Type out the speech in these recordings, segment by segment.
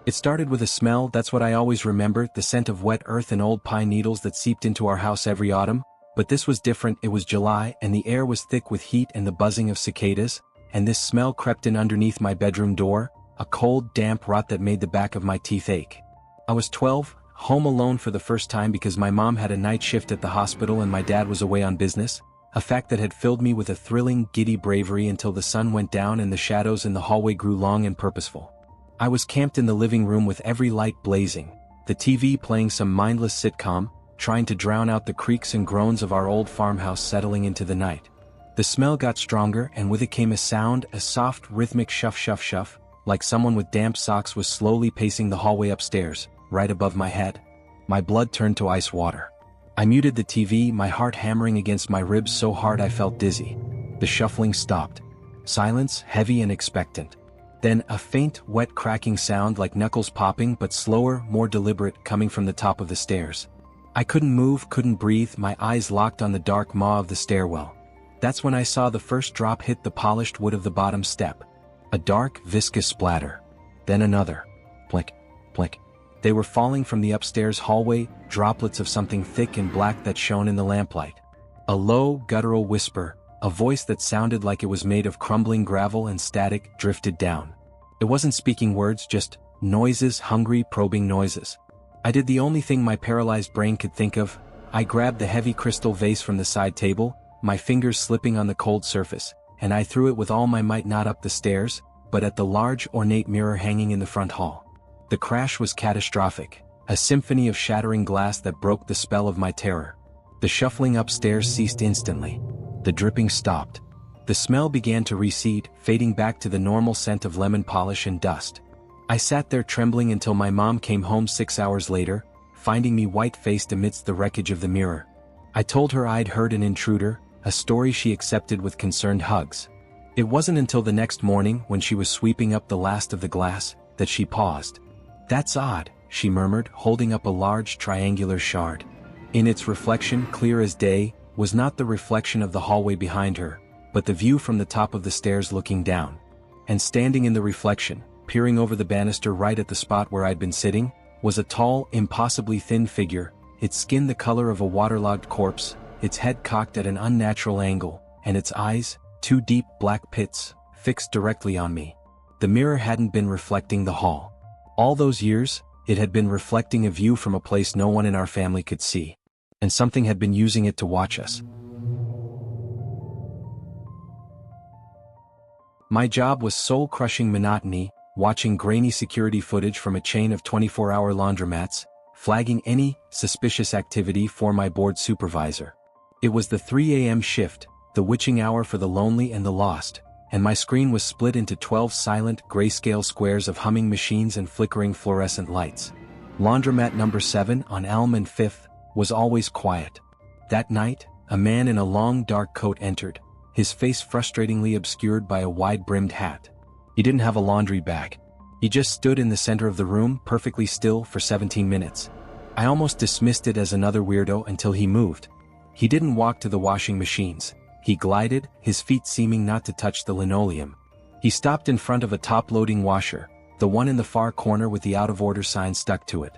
It started with a smell, that's what I always remember, the scent of wet earth and old pine needles that seeped into our house every autumn. But this was different. It was July, and the air was thick with heat and the buzzing of cicadas, and this smell crept in underneath my bedroom door, a cold, damp rot that made the back of my teeth ache. I was 12, home alone for the first time because my mom had a night shift at the hospital and my dad was away on business, a fact that had filled me with a thrilling, giddy bravery until the sun went down and the shadows in the hallway grew long and purposeful. I was camped in the living room with every light blazing, the TV playing some mindless sitcom, trying to drown out the creaks and groans of our old farmhouse settling into the night. The smell got stronger, and with it came a sound, a soft, rhythmic shuff shuff shuff, like someone with damp socks was slowly pacing the hallway upstairs, right above my head. My blood turned to ice water. I muted the TV, my heart hammering against my ribs so hard I felt dizzy. The shuffling stopped. Silence, heavy and expectant. Then a faint, wet cracking sound like knuckles popping, but slower, more deliberate, coming from the top of the stairs. I couldn't move, couldn't breathe, my eyes locked on the dark maw of the stairwell. That's when I saw the first drop hit the polished wood of the bottom step. A dark, viscous splatter. Then another. Plink, plink. They were falling from the upstairs hallway, droplets of something thick and black that shone in the lamplight. A low, guttural whisper, a voice that sounded like it was made of crumbling gravel and static, drifted down. It wasn't speaking words, just noises, hungry, probing noises. I did the only thing my paralyzed brain could think of. I grabbed the heavy crystal vase from the side table, my fingers slipping on the cold surface, and I threw it with all my might not up the stairs, but at the large, ornate mirror hanging in the front hall. The crash was catastrophic, a symphony of shattering glass that broke the spell of my terror. The shuffling upstairs ceased instantly. The dripping stopped. The smell began to recede, fading back to the normal scent of lemon polish and dust. I sat there trembling until my mom came home 6 hours later, finding me white-faced amidst the wreckage of the mirror. I told her I'd heard an intruder, a story she accepted with concerned hugs. It wasn't until the next morning, when she was sweeping up the last of the glass, that she paused. "That's odd," she murmured, holding up a large triangular shard. In its reflection, clear as day, was not the reflection of the hallway behind her, but the view from the top of the stairs looking down. And standing in the reflection, peering over the banister right at the spot where I'd been sitting, was a tall, impossibly thin figure, its skin the color of a waterlogged corpse, its head cocked at an unnatural angle, and its eyes, two deep black pits, fixed directly on me. The mirror hadn't been reflecting the hall. All those years, it had been reflecting a view from a place no one in our family could see. And something had been using it to watch us. My job was soul-crushing monotony, watching grainy security footage from a chain of 24-hour laundromats, flagging any suspicious activity for my board supervisor. It was the 3 a.m. shift, the witching hour for the lonely and the lost, and my screen was split into 12 silent, grayscale squares of humming machines and flickering fluorescent lights. Laundromat number 7 on Elm and 5th was always quiet. That night, a man in a long dark coat entered, his face frustratingly obscured by a wide-brimmed hat. He didn't have a laundry bag. He just stood in the center of the room, perfectly still, for 17 minutes. I almost dismissed it as another weirdo until he moved. He didn't walk to the washing machines. He glided, his feet seeming not to touch the linoleum. He stopped in front of a top-loading washer, the one in the far corner with the out-of-order sign stuck to it.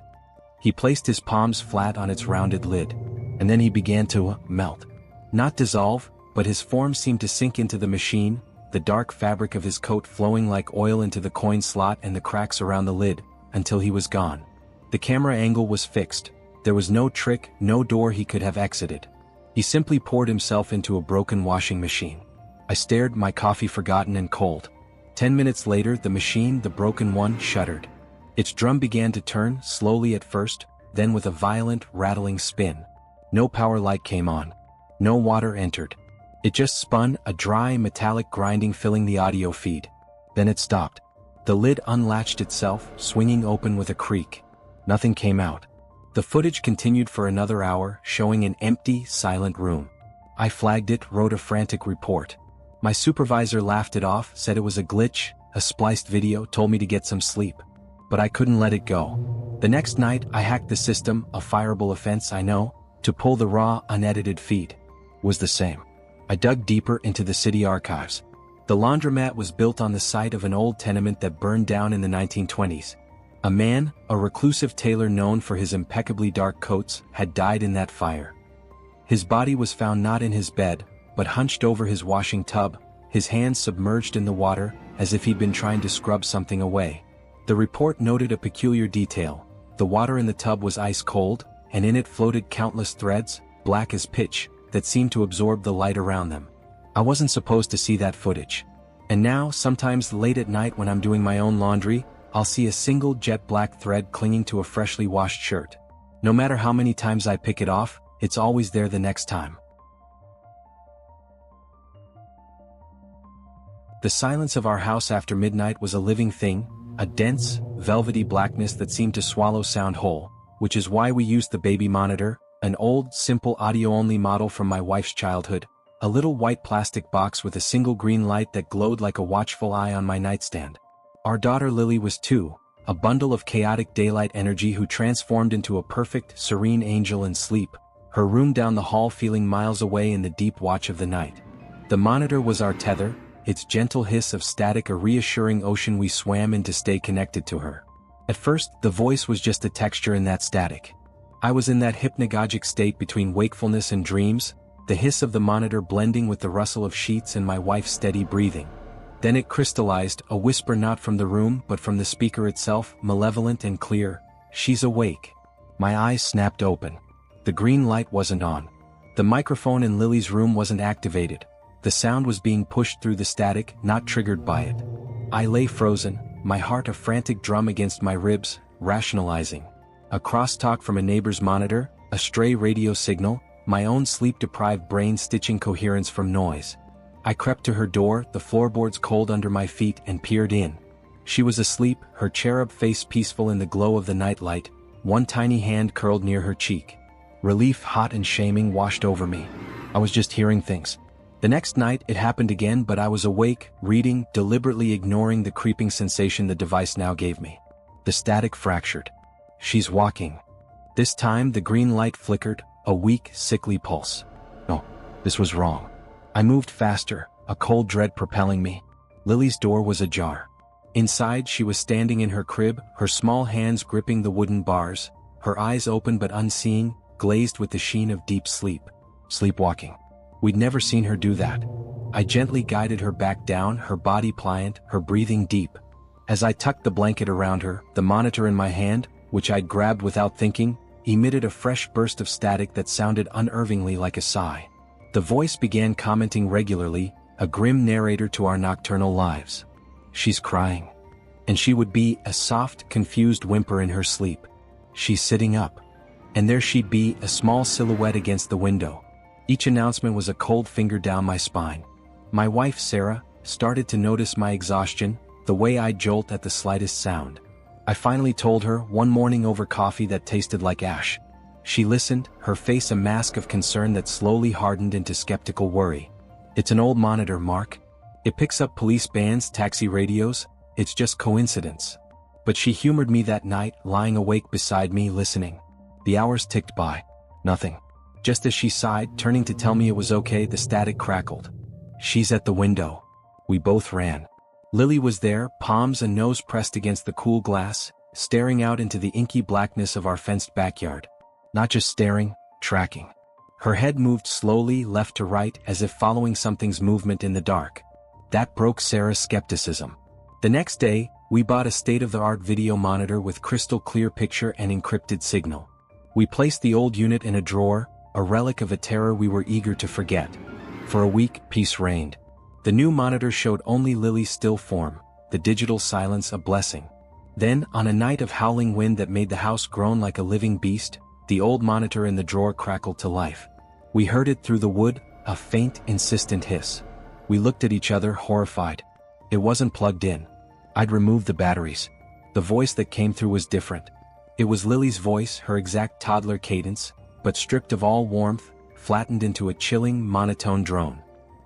He placed his palms flat on its rounded lid, and then he began to melt. Not dissolve, but his form seemed to sink into the machine, the dark fabric of his coat flowing like oil into the coin slot and the cracks around the lid, until he was gone. The camera angle was fixed. There was no trick, no door he could have exited. He simply poured himself into a broken washing machine. I stared, my coffee forgotten and cold. 10 minutes later, the machine, the broken one, shuddered. Its drum began to turn, slowly at first, then with a violent, rattling spin. No power light came on. No water entered. It just spun, a dry, metallic grinding filling the audio feed. Then it stopped. The lid unlatched itself, swinging open with a creak. Nothing came out. The footage continued for another hour, showing an empty, silent room. I flagged it, wrote a frantic report. My supervisor laughed it off, said it was a glitch, a spliced video, told me to get some sleep. But I couldn't let it go. The next night, I hacked the system, a fireable offense, I know, to pull the raw, unedited feed. Was the same. I dug deeper into the city archives. The laundromat was built on the site of an old tenement that burned down in the 1920s. A man, a reclusive tailor known for his impeccably dark coats, had died in that fire. His body was found not in his bed, but hunched over his washing tub, his hands submerged in the water, as if he'd been trying to scrub something away. The report noted a peculiar detail. The water in the tub was ice cold, and in it floated countless threads, black as pitch, that seemed to absorb the light around them. I wasn't supposed to see that footage. And now, sometimes late at night when I'm doing my own laundry, I'll see a single jet black thread clinging to a freshly washed shirt. No matter how many times I pick it off, it's always there the next time. The silence of our house after midnight was a living thing, a dense, velvety blackness that seemed to swallow sound whole, which is why we used the baby monitor, an old, simple audio-only model from my wife's childhood, a little white plastic box with a single green light that glowed like a watchful eye on my nightstand. Our daughter Lily was too, a bundle of chaotic daylight energy who transformed into a perfect, serene angel in sleep, her room down the hall feeling miles away in the deep watch of the night. The monitor was our tether, its gentle hiss of static a reassuring ocean we swam in to stay connected to her. At first, the voice was just a texture in that static. I was in that hypnagogic state between wakefulness and dreams, the hiss of the monitor blending with the rustle of sheets and my wife's steady breathing. Then it crystallized, a whisper not from the room but from the speaker itself, malevolent and clear. "She's awake." My eyes snapped open. The green light wasn't on. The microphone in Lily's room wasn't activated. The sound was being pushed through the static, not triggered by it. I lay frozen, my heart a frantic drum against my ribs, rationalizing. A crosstalk from a neighbor's monitor, a stray radio signal, my own sleep-deprived brain stitching coherence from noise. I crept to her door, the floorboards cold under my feet, and peered in. She was asleep, her cherub face peaceful in the glow of the nightlight, one tiny hand curled near her cheek. Relief, hot and shaming, washed over me. I was just hearing things. The next night, it happened again, but I was awake, reading, deliberately ignoring the creeping sensation the device now gave me. The static fractured. "She's walking." This time, the green light flickered, a weak, sickly pulse. No, this was wrong. I moved faster, a cold dread propelling me. Lily's door was ajar. Inside, she was standing in her crib, her small hands gripping the wooden bars, her eyes open but unseeing, glazed with the sheen of deep sleep. Sleepwalking. We'd never seen her do that. I gently guided her back down, her body pliant, her breathing deep. As I tucked the blanket around her, the monitor in my hand, which I'd grabbed without thinking, emitted a fresh burst of static that sounded unnervingly like a sigh. The voice began commenting regularly, a grim narrator to our nocturnal lives. "She's crying." And she would be a soft, confused whimper in her sleep. "She's sitting up." And there she'd be, a small silhouette against the window. Each announcement was a cold finger down my spine. My wife, Sarah, started to notice my exhaustion, the way I'd jolt at the slightest sound. I finally told her, one morning over coffee that tasted like ash. She listened, her face a mask of concern that slowly hardened into skeptical worry. "It's an old monitor, Mark. It picks up police bands, taxi radios. It's just coincidence." But she humored me that night, lying awake beside me listening. The hours ticked by. Nothing. Just as she sighed, turning to tell me it was okay, the static crackled. "She's at the window." We both ran. Lily was there, palms and nose pressed against the cool glass, staring out into the inky blackness of our fenced backyard. Not just staring, tracking. Her head moved slowly left to right as if following something's movement in the dark. That broke Sarah's skepticism. The next day, we bought a state-of-the-art video monitor with crystal clear picture and encrypted signal. We placed the old unit in a drawer, a relic of a terror we were eager to forget. For a week, peace reigned. The new monitor showed only Lily's still form, the digital silence a blessing. Then, on a night of howling wind that made the house groan like a living beast, the old monitor in the drawer crackled to life. We heard it through the wood, a faint, insistent hiss. We looked at each other, horrified. It wasn't plugged in. I'd removed the batteries. The voice that came through was different. It was Lily's voice, her exact toddler cadence, but stripped of all warmth, flattened into a chilling, monotone drone.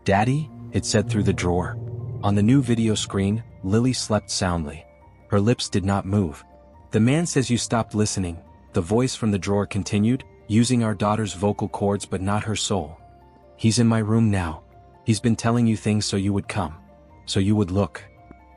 "Daddy?" it said through the drawer. On the new video screen, Lily slept soundly. Her lips did not move. "The man says you stopped listening," the voice from the drawer continued, using our daughter's vocal cords but not her soul. "He's in my room now. He's been telling you things so you would come. So you would look."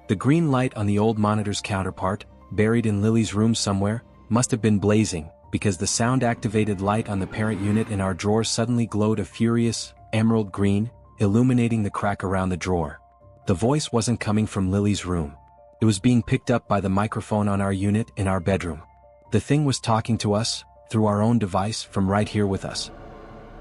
The green light on the old monitor's counterpart, buried in Lily's room somewhere, must have been blazing, because the sound-activated light on the parent unit in our drawer suddenly glowed a furious, emerald green, illuminating the crack around the drawer. The voice wasn't coming from Lily's room. It was being picked up by the microphone on our unit in our bedroom. The thing was talking to us, through our own device, from right here with us.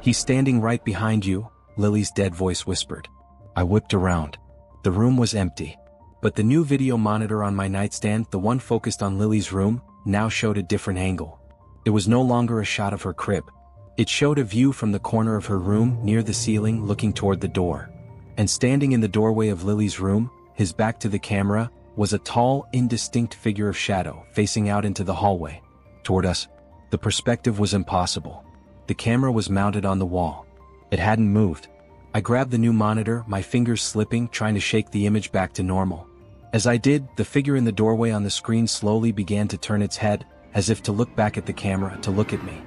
"He's standing right behind you," Lily's dead voice whispered. I whipped around. The room was empty. But the new video monitor on my nightstand, the one focused on Lily's room, now showed a different angle. It was no longer a shot of her crib. It showed a view from the corner of her room near the ceiling looking toward the door. And standing in the doorway of Lily's room, his back to the camera, was a tall, indistinct figure of shadow facing out into the hallway. Toward us. The perspective was impossible. The camera was mounted on the wall. It hadn't moved. I grabbed the new monitor, my fingers slipping, trying to shake the image back to normal. As I did, the figure in the doorway on the screen slowly began to turn its head, as if to look back at the camera, to look at me.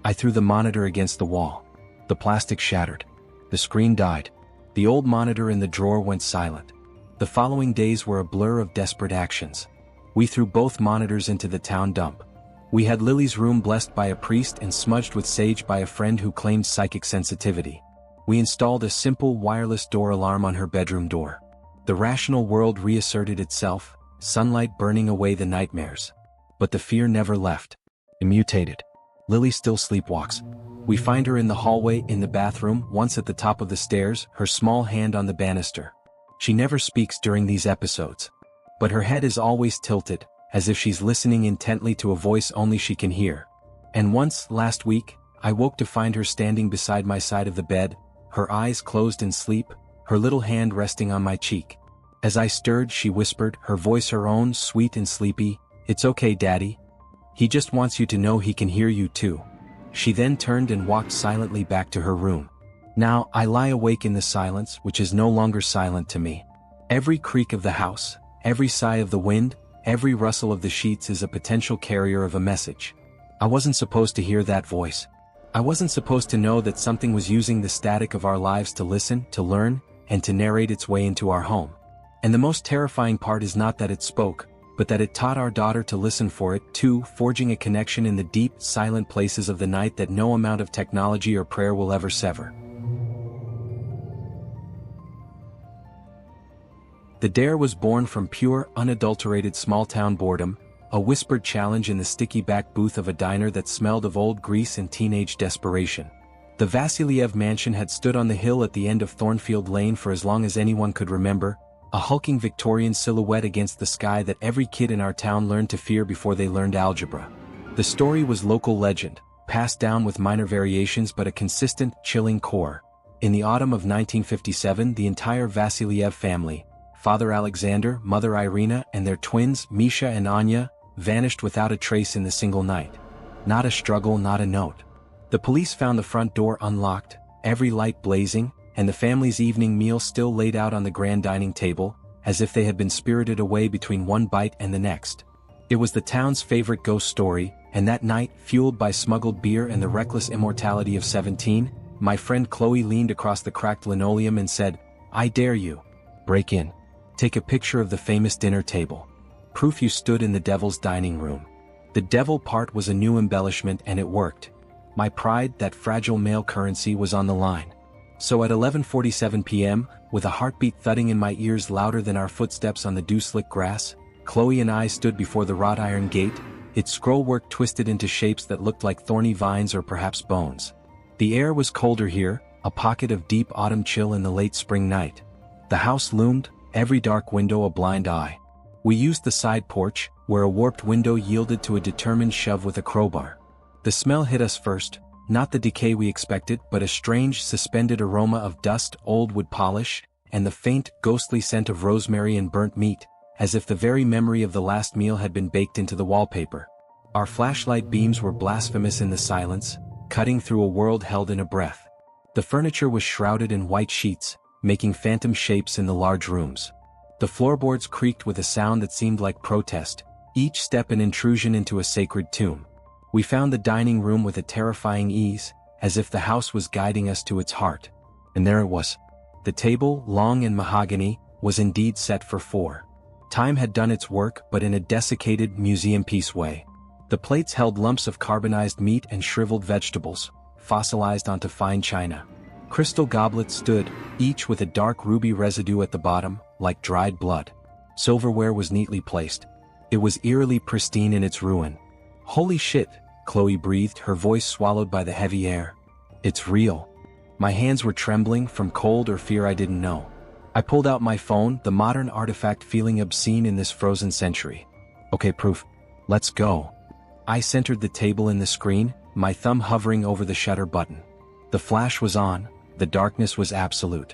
I threw the monitor against the wall. The plastic shattered. The screen died. The old monitor in the drawer went silent. The following days were a blur of desperate actions. We threw both monitors into the town dump. We had Lily's room blessed by a priest and smudged with sage by a friend who claimed psychic sensitivity. We installed a simple wireless door alarm on her bedroom door. The rational world reasserted itself, sunlight burning away the nightmares. But the fear never left. It mutated. Lily still sleepwalks. We find her in the hallway, in the bathroom, once at the top of the stairs, her small hand on the banister. She never speaks during these episodes. But her head is always tilted, as if she's listening intently to a voice only she can hear. And once, last week, I woke to find her standing beside my side of the bed, her eyes closed in sleep, her little hand resting on my cheek. As I stirred, she whispered, her voice her own, sweet and sleepy, "It's okay, Daddy. He just wants you to know he can hear you too." She then turned and walked silently back to her room. Now, I lie awake in the silence, which is no longer silent to me. Every creak of the house, every sigh of the wind, every rustle of the sheets is a potential carrier of a message. I wasn't supposed to hear that voice. I wasn't supposed to know that something was using the static of our lives to listen, to learn, and to narrate its way into our home. And the most terrifying part is not that it spoke, but that it taught our daughter to listen for it too, forging a connection in the deep, silent places of the night that no amount of technology or prayer will ever sever. The dare was born from pure, unadulterated small-town boredom, a whispered challenge in the sticky back booth of a diner that smelled of old grease and teenage desperation. The Vasiliev mansion had stood on the hill at the end of Thornfield Lane for as long as anyone could remember, a hulking Victorian silhouette against the sky that every kid in our town learned to fear before they learned algebra. The story was local legend, passed down with minor variations but a consistent, chilling core. In the autumn of 1957, the entire Vasiliev family, Father Alexander, Mother Irina, and their twins, Misha and Anya, vanished without a trace in the single night. Not a struggle, not a note. The police found the front door unlocked, every light blazing, and the family's evening meal still laid out on the grand dining table, as if they had been spirited away between one bite and the next. It was the town's favorite ghost story, and that night, fueled by smuggled beer and the reckless immortality of 17, my friend Chloe leaned across the cracked linoleum and said, "I dare you. Break in. Take a picture of the famous dinner table. Proof you stood in the devil's dining room." The devil part was a new embellishment and it worked. My pride, that fragile male currency, was on the line. So at 11:47 p.m., with a heartbeat thudding in my ears louder than our footsteps on the dew-slick grass, Chloe and I stood before the wrought iron gate, its scrollwork twisted into shapes that looked like thorny vines or perhaps bones. The air was colder here, a pocket of deep autumn chill in the late spring night. The house loomed, every dark window a blind eye. We used the side porch, where a warped window yielded to a determined shove with a crowbar. The smell hit us first, not the decay we expected, but a strange, suspended aroma of dust, old wood polish, and the faint, ghostly scent of rosemary and burnt meat, as if the very memory of the last meal had been baked into the wallpaper. Our flashlight beams were blasphemous in the silence, cutting through a world held in a breath. The furniture was shrouded in white sheets, making phantom shapes in the large rooms. The floorboards creaked with a sound that seemed like protest, each step an intrusion into a sacred tomb. We found the dining room with a terrifying ease, as if the house was guiding us to its heart. And there it was. The table, long and mahogany, was indeed set for four. Time had done its work, but in a desiccated, museum-piece way. The plates held lumps of carbonized meat and shriveled vegetables, fossilized onto fine china. Crystal goblets stood, each with a dark ruby residue at the bottom, like dried blood. Silverware was neatly placed. It was eerily pristine in its ruin. "Holy shit," Chloe breathed, her voice swallowed by the heavy air. "It's real." My hands were trembling from cold or fear I didn't know. I pulled out my phone, the modern artifact feeling obscene in this frozen century. "Okay, proof. Let's go." I centered the table in the screen, my thumb hovering over the shutter button. The flash was on, the darkness was absolute.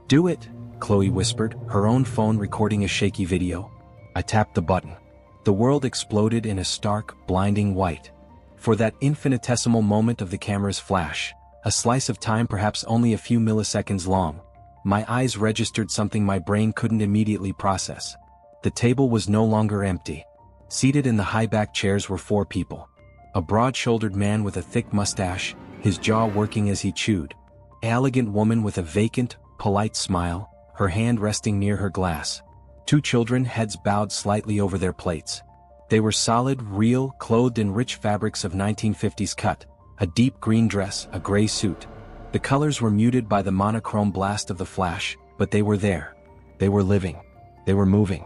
"Do it," Chloe whispered, her own phone recording a shaky video. I tapped the button. The world exploded in a stark, blinding white. For that infinitesimal moment of the camera's flash, a slice of time perhaps only a few milliseconds long, my eyes registered something my brain couldn't immediately process. The table was no longer empty. Seated in the high-backed chairs were 4 people. A broad-shouldered man with a thick mustache, his jaw working as he chewed. An elegant woman with a vacant, polite smile, her hand resting near her glass. 2 children, heads bowed slightly over their plates. They were solid, real, clothed in rich fabrics of 1950s cut, a deep green dress, a gray suit. The colors were muted by the monochrome blast of the flash, but they were there. They were living. They were moving.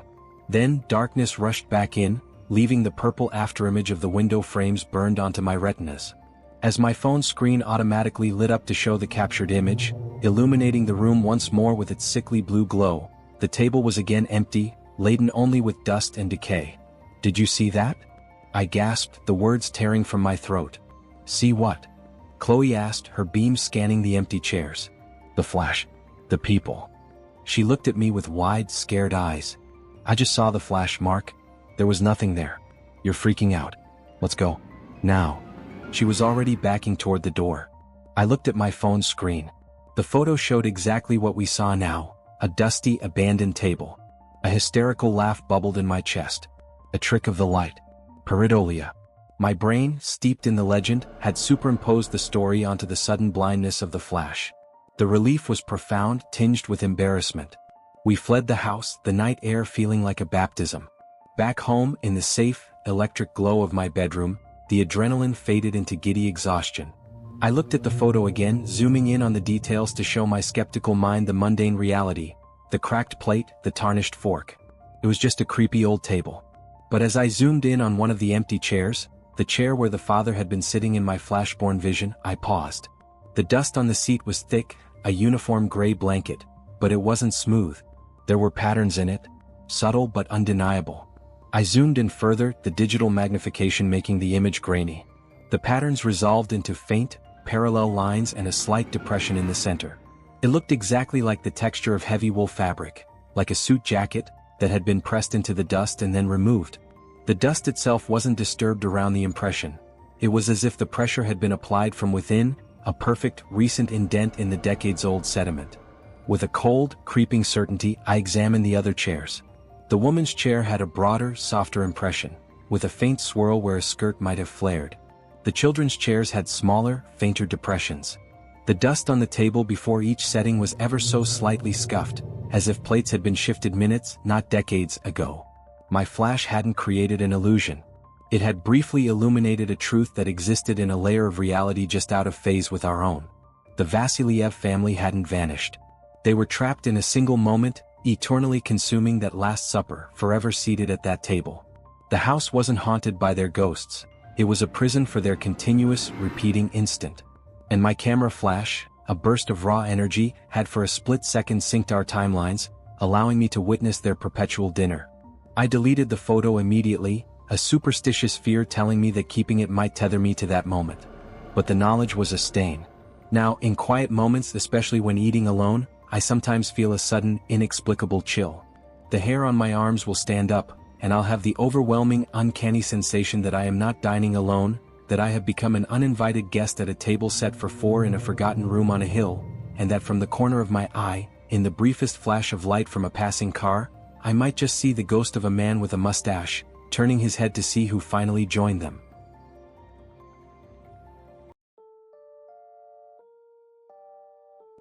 Then darkness rushed back in, leaving the purple afterimage of the window frames burned onto my retinas. As my phone screen automatically lit up to show the captured image, illuminating the room once more with its sickly blue glow, the table was again empty, laden only with dust and decay. "Did you see that?" I gasped, the words tearing from my throat. "See what?" Chloe asked, her beam scanning the empty chairs. "The flash. The people." She looked at me with wide, scared eyes. "I just saw the flash, Mark. There was nothing there. You're freaking out. Let's go. Now." She was already backing toward the door. I looked at my phone screen. The photo showed exactly what we saw now, a dusty, abandoned table. A hysterical laugh bubbled in my chest. A trick of the light. Pareidolia. My brain, steeped in the legend, had superimposed the story onto the sudden blindness of the flash. The relief was profound, tinged with embarrassment. We fled the house, the night air feeling like a baptism. Back home, in the safe, electric glow of my bedroom, the adrenaline faded into giddy exhaustion. I looked at the photo again, zooming in on the details to show my skeptical mind the mundane reality. The cracked plate, the tarnished fork. It was just a creepy old table. But as I zoomed in on one of the empty chairs, the chair where the father had been sitting in my flashborn vision, I paused. The dust on the seat was thick, a uniform gray blanket, but it wasn't smooth. There were patterns in it, subtle but undeniable. I zoomed in further, the digital magnification making the image grainy. The patterns resolved into faint, parallel lines and a slight depression in the center. It looked exactly like the texture of heavy wool fabric, like a suit jacket that had been pressed into the dust and then removed. The dust itself wasn't disturbed around the impression. It was as if the pressure had been applied from within, a perfect, recent indent in the decades-old sediment. With a cold, creeping certainty, I examined the other chairs. The woman's chair had a broader, softer impression, with a faint swirl where a skirt might have flared. The children's chairs had smaller, fainter depressions. The dust on the table before each setting was ever so slightly scuffed, as if plates had been shifted minutes, not decades, ago. My flash hadn't created an illusion. It had briefly illuminated a truth that existed in a layer of reality just out of phase with our own. The Vasiliev family hadn't vanished. They were trapped in a single moment, eternally consuming that Last Supper, forever seated at that table. The house wasn't haunted by their ghosts. It was a prison for their continuous, repeating instant. And my camera flash, a burst of raw energy, had for a split second synced our timelines, allowing me to witness their perpetual dinner. I deleted the photo immediately, a superstitious fear telling me that keeping it might tether me to that moment. But the knowledge was a stain. Now, in quiet moments, especially when eating alone, I sometimes feel a sudden, inexplicable chill. The hair on my arms will stand up, and I'll have the overwhelming, uncanny sensation that I am not dining alone, that I have become an uninvited guest at a table set for 4 in a forgotten room on a hill, and that from the corner of my eye, in the briefest flash of light from a passing car, I might just see the ghost of a man with a mustache, turning his head to see who finally joined them.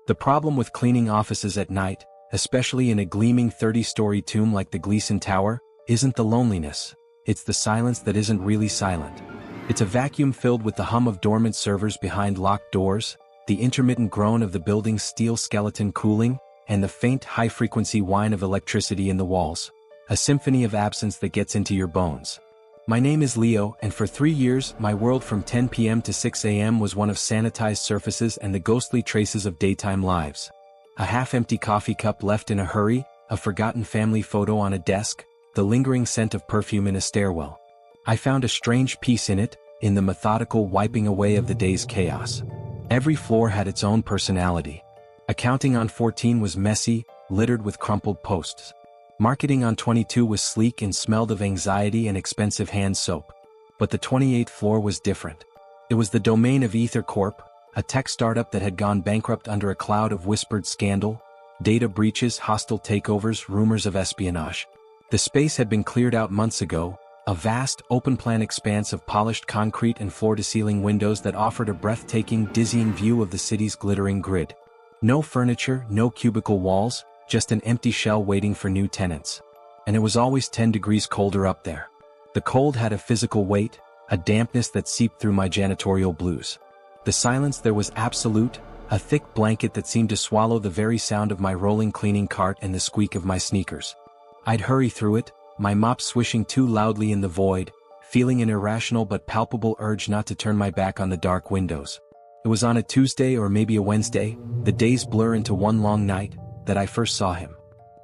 The problem with cleaning offices at night, especially in a gleaming 30-story tomb like the Gleason Tower, isn't the loneliness. It's the silence that isn't really silent. It's a vacuum filled with the hum of dormant servers behind locked doors, the intermittent groan of the building's steel skeleton cooling, and the faint high-frequency whine of electricity in the walls. A symphony of absence that gets into your bones. My name is Leo, and for 3 years, my world from 10 p.m. to 6 a.m. was one of sanitized surfaces and the ghostly traces of daytime lives. A half-empty coffee cup left in a hurry, a forgotten family photo on a desk, the lingering scent of perfume in a stairwell. I found a strange peace in it, in the methodical wiping away of the day's chaos. Every floor had its own personality. Accounting on 14 was messy, littered with crumpled posts. Marketing on 22 was sleek and smelled of anxiety and expensive hand soap. But the 28th floor was different. It was the domain of Ether Corp, a tech startup that had gone bankrupt under a cloud of whispered scandal, data breaches, hostile takeovers, rumors of espionage. The space had been cleared out months ago, a vast, open-plan expanse of polished concrete and floor-to-ceiling windows that offered a breathtaking, dizzying view of the city's glittering grid. No furniture, no cubicle walls, just an empty shell waiting for new tenants. And it was always 10 degrees colder up there. The cold had a physical weight, a dampness that seeped through my janitorial blues. The silence there was absolute, a thick blanket that seemed to swallow the very sound of my rolling cleaning cart and the squeak of my sneakers. I'd hurry through it, my mop swishing too loudly in the void, feeling an irrational but palpable urge not to turn my back on the dark windows. It was on a Tuesday or maybe a Wednesday, the days blur into one long night, that I first saw him.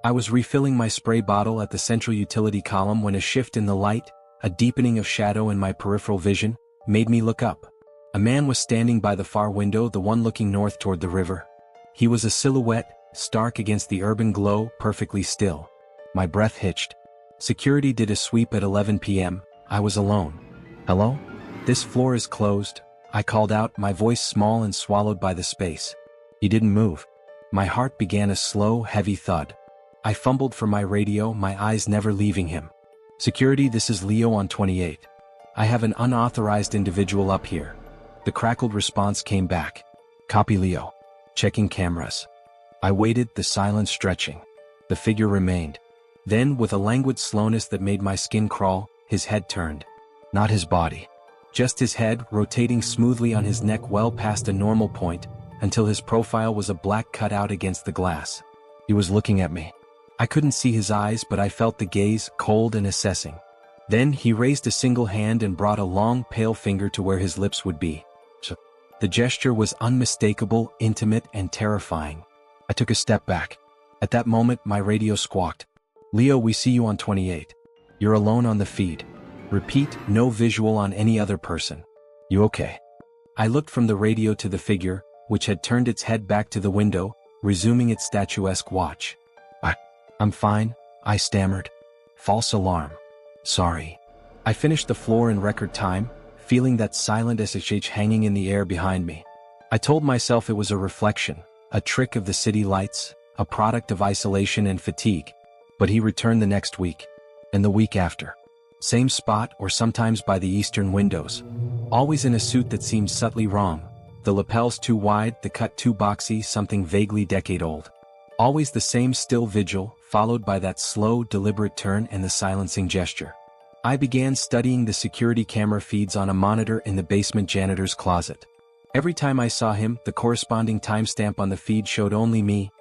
I was refilling my spray bottle at the central utility column when a shift in the light, a deepening of shadow in my peripheral vision, made me look up. A man was standing by the far window, the one looking north toward the river. He was a silhouette, stark against the urban glow, perfectly still. My breath hitched. Security did a sweep at 11 p.m. I was alone. "Hello? This floor is closed," I called out, my voice small and swallowed by the space. He didn't move. My heart began a slow, heavy thud. I fumbled for my radio, my eyes never leaving him. "Security, this is Leo on 28. I have an unauthorized individual up here." The crackled response came back. "Copy, Leo. Checking cameras." I waited, the silence stretching. The figure remained. Then, with a languid slowness that made my skin crawl, his head turned. Not his body. Just his head, rotating smoothly on his neck well past a normal point, until his profile was a black cutout against the glass. He was looking at me. I couldn't see his eyes, but I felt the gaze, cold and assessing. Then he raised a single hand and brought a long, pale finger to where his lips would be. The gesture was unmistakable, intimate, and terrifying. I took a step back. At that moment, my radio squawked. "Leo, we see you on 28. You're alone on the feed. Repeat, no visual on any other person. You okay?" I looked from the radio to the figure, which had turned its head back to the window, resuming its statuesque watch. I'm fine," I stammered. "False alarm. Sorry." I finished the floor in record time, feeling that silent SHH hanging in the air behind me. I told myself it was a reflection, a trick of the city lights, a product of isolation and fatigue. But he returned the next week, and the week after. Same spot or sometimes by the eastern windows. Always in a suit that seemed subtly wrong. The lapels too wide, the cut too boxy, something vaguely decade-old. Always the same still vigil, followed by that slow, deliberate turn and the silencing gesture. I began studying the security camera feeds on a monitor in the basement janitor's closet. Every time I saw him, the corresponding timestamp on the feed showed only me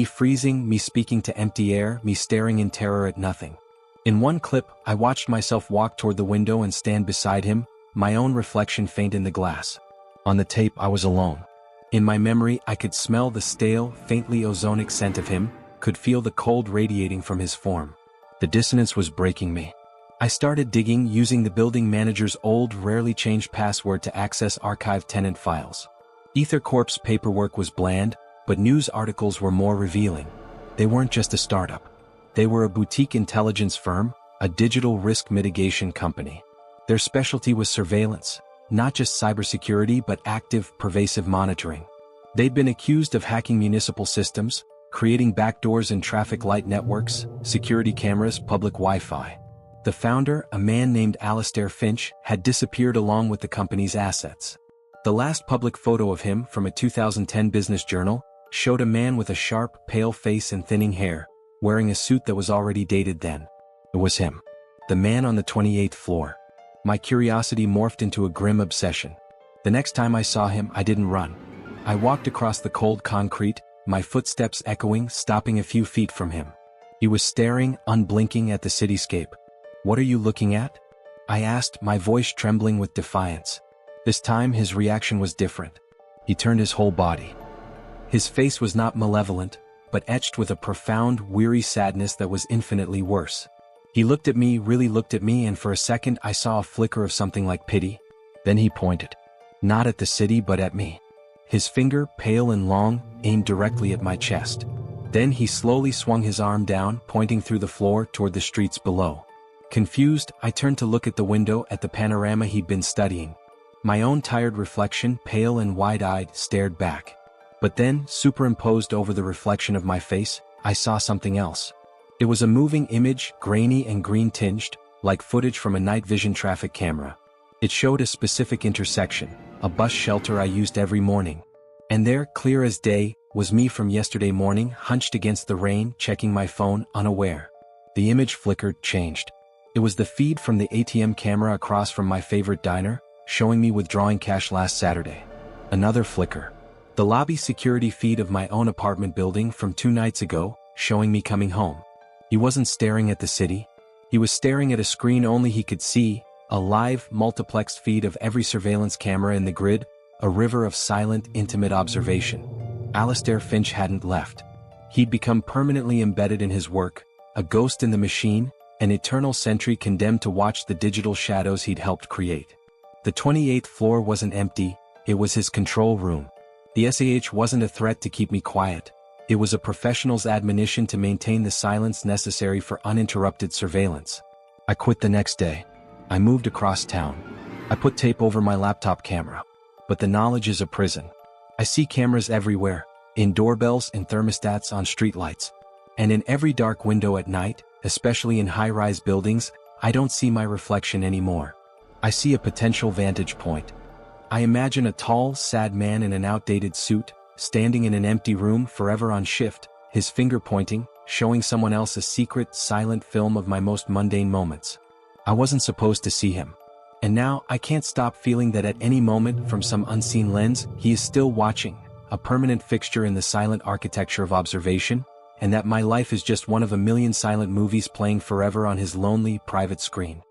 freezing, me speaking to empty air, me staring in terror at nothing. In one clip, I watched myself walk toward the window and stand beside him, my own reflection faint in the glass. On the tape, I was alone. In my memory, I could smell the stale, faintly ozonic scent of him, could feel the cold radiating from his form. The dissonance was breaking me. I started digging, using the building manager's old, rarely changed password to access archived tenant files. Ether Corp's paperwork was bland, but news articles were more revealing. They weren't just a startup. They were a boutique intelligence firm, a digital risk mitigation company. Their specialty was surveillance, not just cybersecurity but active, pervasive monitoring. They'd been accused of hacking municipal systems, creating backdoors in traffic light networks, security cameras, public Wi-Fi. The founder, a man named Alastair Finch, had disappeared along with the company's assets. The last public photo of him, from a 2010 business journal, showed a man with a sharp, pale face and thinning hair, wearing a suit that was already dated then. It was him. The man on the 28th floor. My curiosity morphed into a grim obsession. The next time I saw him, I didn't run. I walked across the cold concrete, my footsteps echoing, stopping a few feet from him. He was staring, unblinking, at the cityscape. "What are you looking at?" I asked, my voice trembling with defiance. This time his reaction was different. He turned his whole body. His face was not malevolent, but etched with a profound, weary sadness that was infinitely worse. He looked at me, really looked at me, and for a second I saw a flicker of something like pity. Then he pointed. Not at the city, but at me. His finger, pale and long, aimed directly at my chest. Then he slowly swung his arm down, pointing through the floor toward the streets below. Confused, I turned to look at the window, at the panorama he'd been studying. My own tired reflection, pale and wide-eyed, stared back. But then, superimposed over the reflection of my face, I saw something else. It was a moving image, grainy and green-tinged, like footage from a night vision traffic camera. It showed a specific intersection, a bus shelter I used every morning. And there, clear as day, was me from yesterday morning, hunched against the rain, checking my phone, unaware. The image flickered, changed. It was the feed from the ATM camera across from my favorite diner, showing me withdrawing cash last Saturday. Another flicker. The lobby security feed of my own apartment building from 2 nights ago, showing me coming home. He wasn't staring at the city. He was staring at a screen only he could see, a live, multiplexed feed of every surveillance camera in the grid, a river of silent, intimate observation. Alastair Finch hadn't left. He'd become permanently embedded in his work, a ghost in the machine, an eternal sentry condemned to watch the digital shadows he'd helped create. The 28th floor wasn't empty, it was his control room. The SAH wasn't a threat to keep me quiet. It was a professional's admonition to maintain the silence necessary for uninterrupted surveillance. I quit the next day. I moved across town. I put tape over my laptop camera. But the knowledge is a prison. I see cameras everywhere, in doorbells and thermostats on streetlights. And in every dark window at night, especially in high-rise buildings, I don't see my reflection anymore. I see a potential vantage point. I imagine a tall, sad man in an outdated suit, standing in an empty room, forever on shift, his finger pointing, showing someone else a secret, silent film of my most mundane moments. I wasn't supposed to see him. And now, I can't stop feeling that at any moment, from some unseen lens, he is still watching, a permanent fixture in the silent architecture of observation, and that my life is just one of a million silent movies playing forever on his lonely, private screen.